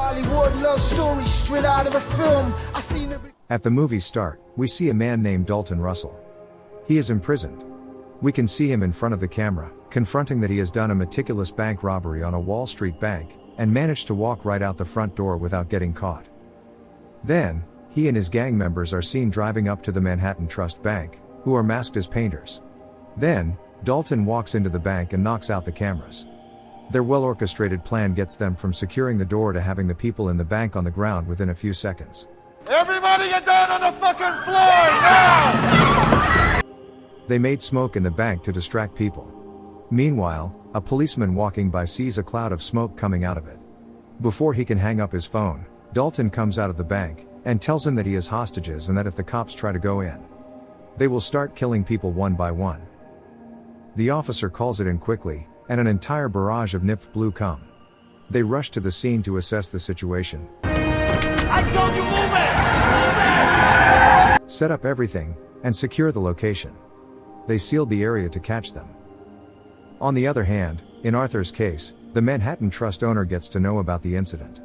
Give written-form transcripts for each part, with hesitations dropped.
Bollywood love story straight out of a film. I seen it. At the movie's start, we see a man named Dalton Russell. He is imprisoned. We can see him in front of the camera, confronting that he has done a meticulous bank robbery on a Wall Street bank, and managed to walk right out the front door without getting caught. Then, he and his gang members are seen driving up to the Manhattan Trust Bank, who are masked as painters. Then, Dalton walks into the bank and knocks out the cameras. Their well-orchestrated plan gets them from securing the door to having the people in the bank on the ground within a few seconds. Everybody get down on the fucking floor now! They made smoke in the bank to distract people. Meanwhile, a policeman walking by sees a cloud of smoke coming out of it. Before he can hang up his phone, Dalton comes out of the bank and tells him that he has hostages and that if the cops try to go in, they will start killing people one by one. The officer calls it in quickly, and an entire barrage of NIPF blue come. They rush to the scene to assess the situation. I told you move it! Set up everything, and secure the location. They sealed the area to catch them. On the other hand, in Arthur's case, the Manhattan Trust owner gets to know about the incident.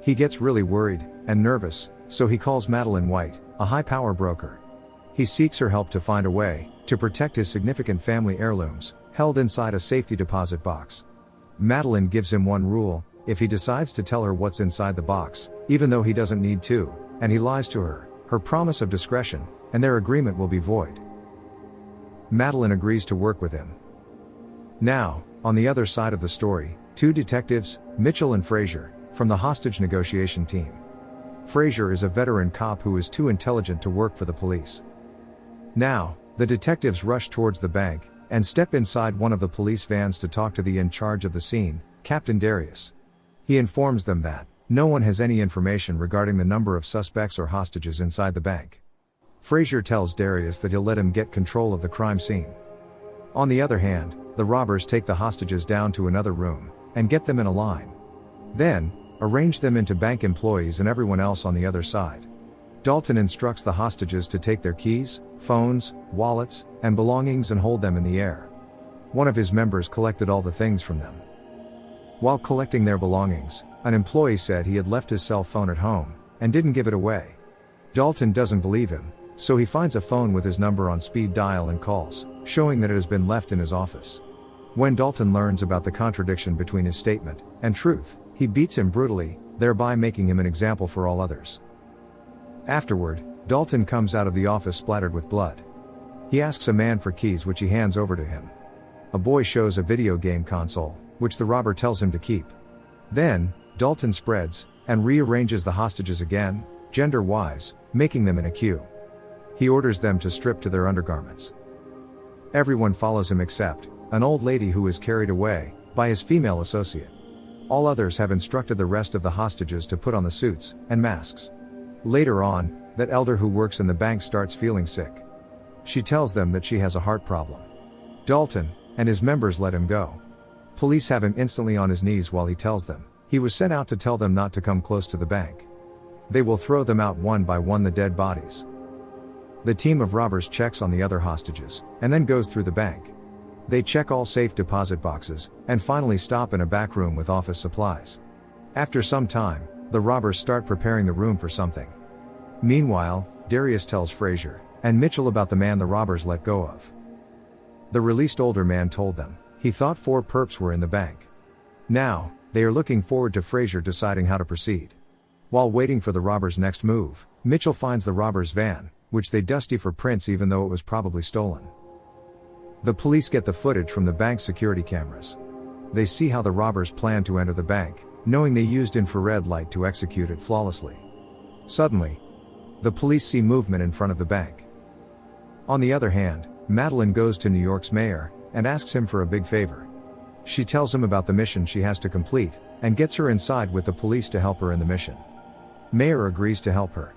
He gets really worried and nervous, so he calls Madeline White, a high-power broker. He seeks her help to find a way to protect his significant family heirlooms, held inside a safety deposit box. Madeline gives him one rule: if he decides to tell her what's inside the box, even though he doesn't need to, and he lies to her, her promise of discretion, and their agreement will be void. Madeline agrees to work with him. Now, on the other side of the story, two detectives, Mitchell and Frazier, from the hostage negotiation team. Frazier is a veteran cop who is too intelligent to work for the police. Now, the detectives rush towards the bank, and step inside one of the police vans to talk to the in charge of the scene, Captain Darius. He informs them that no one has any information regarding the number of suspects or hostages inside the bank. Frazier tells Darius that he'll let him get control of the crime scene. On the other hand, the robbers take the hostages down to another room, and get them in a line. Then, arrange them into bank employees and everyone else on the other side. Dalton instructs the hostages to take their keys, phones, wallets, and belongings and hold them in the air. One of his members collected all the things from them. While collecting their belongings, an employee said he had left his cell phone at home, and didn't give it away. Dalton doesn't believe him, so he finds a phone with his number on speed dial and calls, showing that it has been left in his office. When Dalton learns about the contradiction between his statement and truth, he beats him brutally, thereby making him an example for all others. Afterward, Dalton comes out of the office splattered with blood. He asks a man for keys, which he hands over to him. A boy shows a video game console, which the robber tells him to keep. Then, Dalton spreads and rearranges the hostages again, gender-wise, making them in a queue. He orders them to strip to their undergarments. Everyone follows him except an old lady who is carried away by his female associate. All others have instructed the rest of the hostages to put on the suits and masks. Later on, that elder who works in the bank starts feeling sick. She tells them that she has a heart problem. Dalton and his members let him go. Police have him instantly on his knees while he tells them he was sent out to tell them not to come close to the bank. They will throw them out one by one, the dead bodies. The team of robbers checks on the other hostages, and then goes through the bank. They check all safe deposit boxes, and finally stop in a back room with office supplies. After some time, the robbers start preparing the room for something. Meanwhile, Darius tells Frazier and Mitchell about the man the robbers let go of. The released older man told them he thought 4 perps were in the bank. Now, they are looking forward to Frazier deciding how to proceed. While waiting for the robbers' next move, Mitchell finds the robbers' van, which they dusty for prints even though it was probably stolen. The police get the footage from the bank's security cameras. They see how the robbers plan to enter the bank, knowing they used infrared light to execute it flawlessly. Suddenly, the police see movement in front of the bank. On the other hand, Madeline goes to New York's mayor and asks him for a big favor. She tells him about the mission she has to complete, and gets her inside with the police to help her in the mission. Mayor agrees to help her.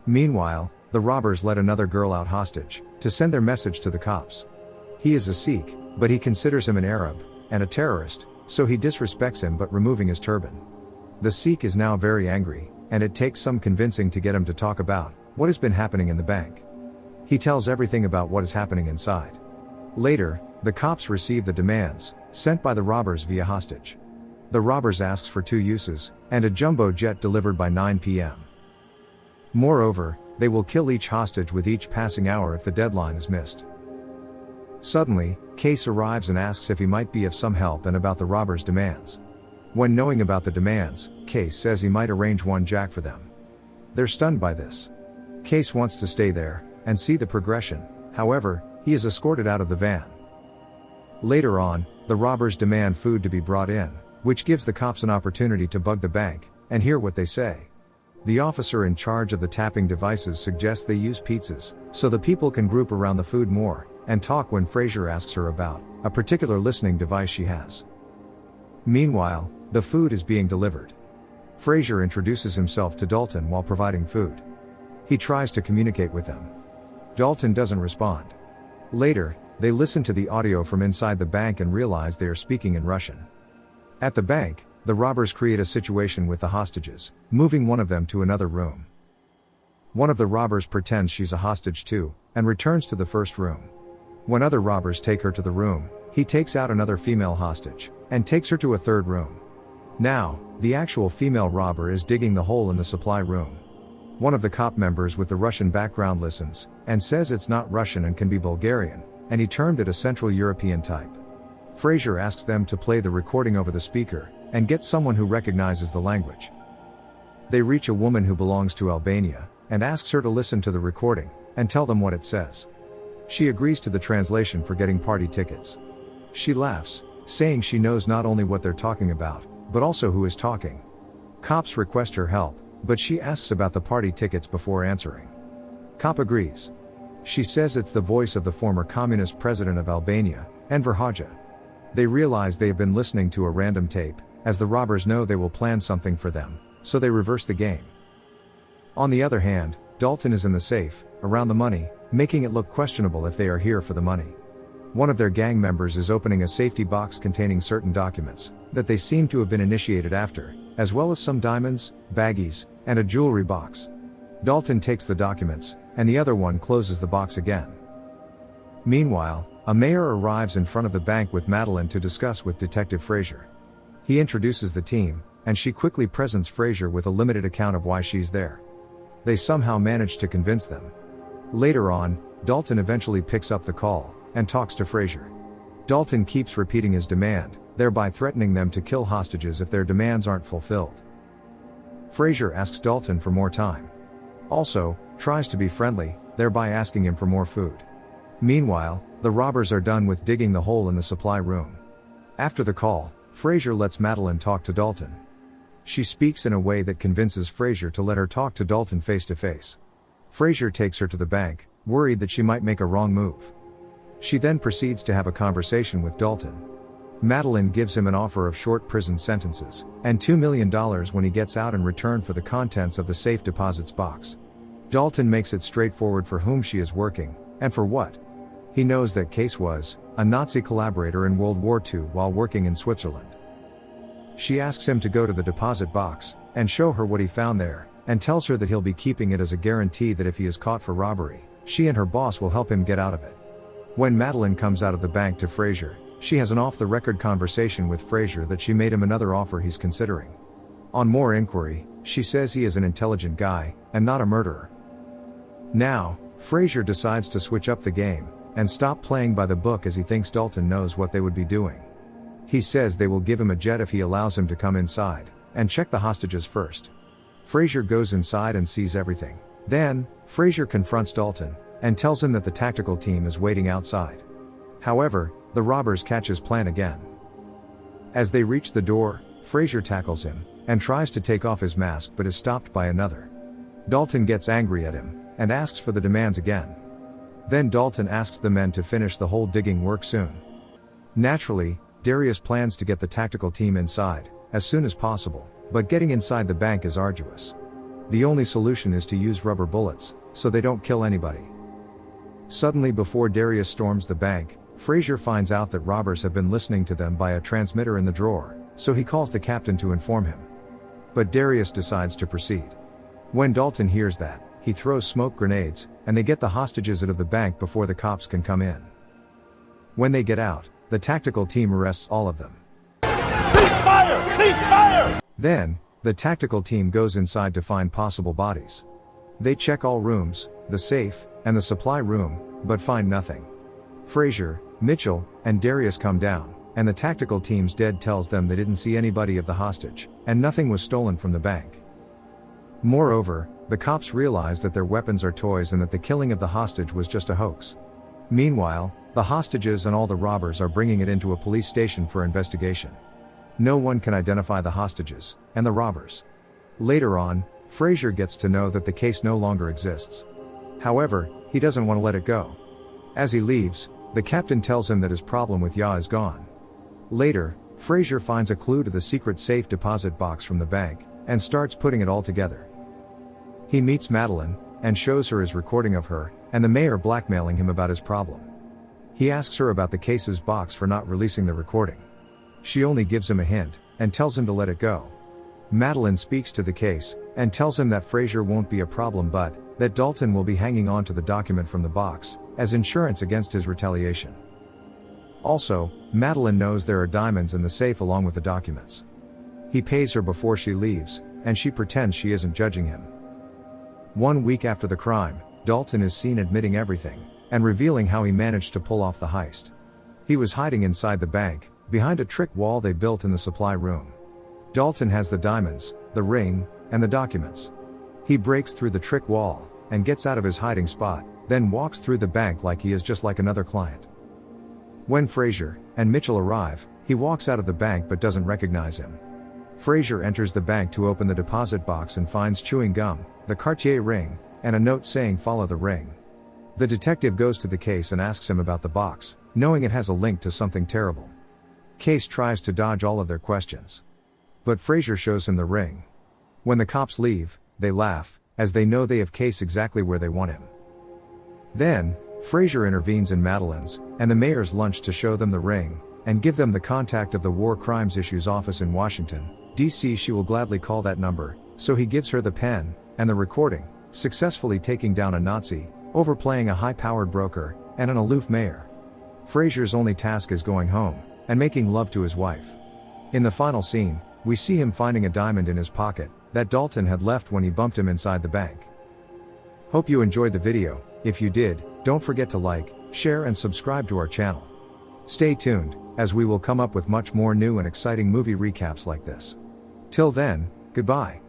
Meanwhile, the robbers let another girl out hostage to send their message to the cops. He is a Sikh, but he considers him an Arab and a terrorist, so he disrespects him but removing his turban. The Sikh is now very angry, and it takes some convincing to get him to talk about what has been happening in the bank. He tells everything about what is happening inside. Later, the cops receive the demands sent by the robbers via hostage. The robbers asks for 2 uses, and a jumbo jet delivered by 9 p.m. Moreover, they will kill each hostage with each passing hour if the deadline is missed. Suddenly, Case arrives and asks if he might be of some help and about the robbers' demands. When knowing about the demands, Case says he might arrange 1 jack for them. They're stunned by this. Case wants to stay there and see the progression, however, he is escorted out of the van. Later on, the robbers demand food to be brought in, which gives the cops an opportunity to bug the bank and hear what they say. The officer in charge of the tapping devices suggests they use pizzas, so the people can group around the food more and talk when Fraser asks her about a particular listening device she has. Meanwhile, the food is being delivered. Fraser introduces himself to Dalton while providing food. He tries to communicate with them. Dalton doesn't respond. Later, they listen to the audio from inside the bank and realize they are speaking in Russian. At the bank, the robbers create a situation with the hostages, moving one of them to another room. One of the robbers pretends she's a hostage too, and returns to the first room. When other robbers take her to the room, he takes out another female hostage, and takes her to a third room. Now, the actual female robber is digging the hole in the supply room. One of the cop members with the Russian background listens, and says it's not Russian and can be Bulgarian, and he termed it a Central European type. Fraser asks them to play the recording over the speaker, and get someone who recognizes the language. They reach a woman who belongs to Albania, and asks her to listen to the recording, and tell them what it says. She agrees to the translation for getting party tickets. She laughs, saying she knows not only what they're talking about, but also who is talking. Cops request her help, but she asks about the party tickets before answering. Cop agrees. She says it's the voice of the former communist president of Albania, Enver Hoxha. They realize they have been listening to a random tape, as the robbers know they will plan something for them, so they reverse the game. On the other hand, Dalton is in the safe, around the money, making it look questionable if they are here for the money. One of their gang members is opening a safety box containing certain documents that they seem to have been initiated after, as well as some diamonds, baggies, and a jewelry box. Dalton takes the documents, and the other one closes the box again. Meanwhile, a mayor arrives in front of the bank with Madeline to discuss with Detective Fraser. He introduces the team, and she quickly presents Fraser with a limited account of why she's there. They somehow manage to convince them. Later on, Dalton eventually picks up the call and talks to Fraser. Dalton keeps repeating his demand, thereby threatening them to kill hostages if their demands aren't fulfilled. Fraser asks Dalton for more time. Also, tries to be friendly, thereby asking him for more food. Meanwhile, the robbers are done with digging the hole in the supply room. After the call, Fraser lets Madeline talk to Dalton. She speaks in a way that convinces Fraser to let her talk to Dalton face to face. Fraser takes her to the bank, worried that she might make a wrong move. She then proceeds to have a conversation with Dalton. Madeline gives him an offer of short prison sentences, and $2 million when he gets out in return for the contents of the safe deposits box. Dalton makes it straightforward for whom she is working, and for what. He knows that Case was a Nazi collaborator in World War II while working in Switzerland. She asks him to go to the deposit box, and show her what he found there, and tells her that he'll be keeping it as a guarantee that if he is caught for robbery, she and her boss will help him get out of it. When Madeline comes out of the bank to Fraser, she has an off-the-record conversation with Fraser that she made him another offer he's considering. On more inquiry, she says he is an intelligent guy, and not a murderer. Now, Fraser decides to switch up the game, and stop playing by the book as he thinks Dalton knows what they would be doing. He says they will give him a jet if he allows him to come inside, and check the hostages first. Fraser goes inside and sees everything. Then, Fraser confronts Dalton, and tells him that the tactical team is waiting outside. However, the robbers catch his plan again. As they reach the door, Fraser tackles him, and tries to take off his mask but is stopped by another. Dalton gets angry at him, and asks for the demands again. Then Dalton asks the men to finish the whole digging work soon. Naturally, Darius plans to get the tactical team inside, as soon as possible, but getting inside the bank is arduous. The only solution is to use rubber bullets, so they don't kill anybody. Suddenly before Darius storms the bank, Fraser finds out that robbers have been listening to them by a transmitter in the drawer, so he calls the captain to inform him. But Darius decides to proceed. When Dalton hears that, he throws smoke grenades, and they get the hostages out of the bank before the cops can come in. When they get out, the tactical team arrests all of them. Cease fire! Cease fire! Then, the tactical team goes inside to find possible bodies. They check all rooms, the safe, and the supply room, but find nothing. Frazier, Mitchell, and Darius come down, and the tactical team's dead tells them they didn't see anybody of the hostage, and nothing was stolen from the bank. Moreover, the cops realize that their weapons are toys and that the killing of the hostage was just a hoax. Meanwhile, the hostages and all the robbers are bringing it into a police station for investigation. No one can identify the hostages, and the robbers. Later on, Frazier gets to know that the case no longer exists. However, he doesn't want to let it go. As he leaves, the captain tells him that his problem with Ya is gone. Later, Frazier finds a clue to the secret safe deposit box from the bank, and starts putting it all together. He meets Madeline, and shows her his recording of her, and the mayor blackmailing him about his problem. He asks her about the case's box for not releasing the recording. She only gives him a hint, and tells him to let it go. Madeline speaks to the case, and tells him that Frazier won't be a problem but that Dalton will be hanging on to the document from the box, as insurance against his retaliation. Also, Madeline knows there are diamonds in the safe along with the documents. He pays her before she leaves, and she pretends she isn't judging him. 1 week after the crime, Dalton is seen admitting everything, and revealing how he managed to pull off the heist. He was hiding inside the bank, behind a trick wall they built in the supply room. Dalton has the diamonds, the ring, and the documents. He breaks through the trick wall, and gets out of his hiding spot, then walks through the bank like he is just like another client. When Frazier and Mitchell arrive, he walks out of the bank but doesn't recognize him. Frazier enters the bank to open the deposit box and finds chewing gum, the Cartier ring, and a note saying "Follow the ring." The detective goes to the case and asks him about the box, knowing it has a link to something terrible. Case tries to dodge all of their questions. But Frazier shows him the ring. When the cops leave, they laugh, as they know they have Case exactly where they want him. Then, Frazier intervenes in Madeline's and the mayor's lunch to show them the ring, and give them the contact of the War Crimes Issues office in Washington, D.C. She will gladly call that number, so he gives her the pen and the recording, successfully taking down a Nazi, overplaying a high-powered broker, and an aloof mayor. Frazier's only task is going home and making love to his wife. In the final scene, we see him finding a diamond in his pocket that Dalton had left when he bumped him inside the bank. Hope you enjoyed the video. If you did, don't forget to like, share and subscribe to our channel. Stay tuned, as we will come up with much more new and exciting movie recaps like this. Till then, goodbye.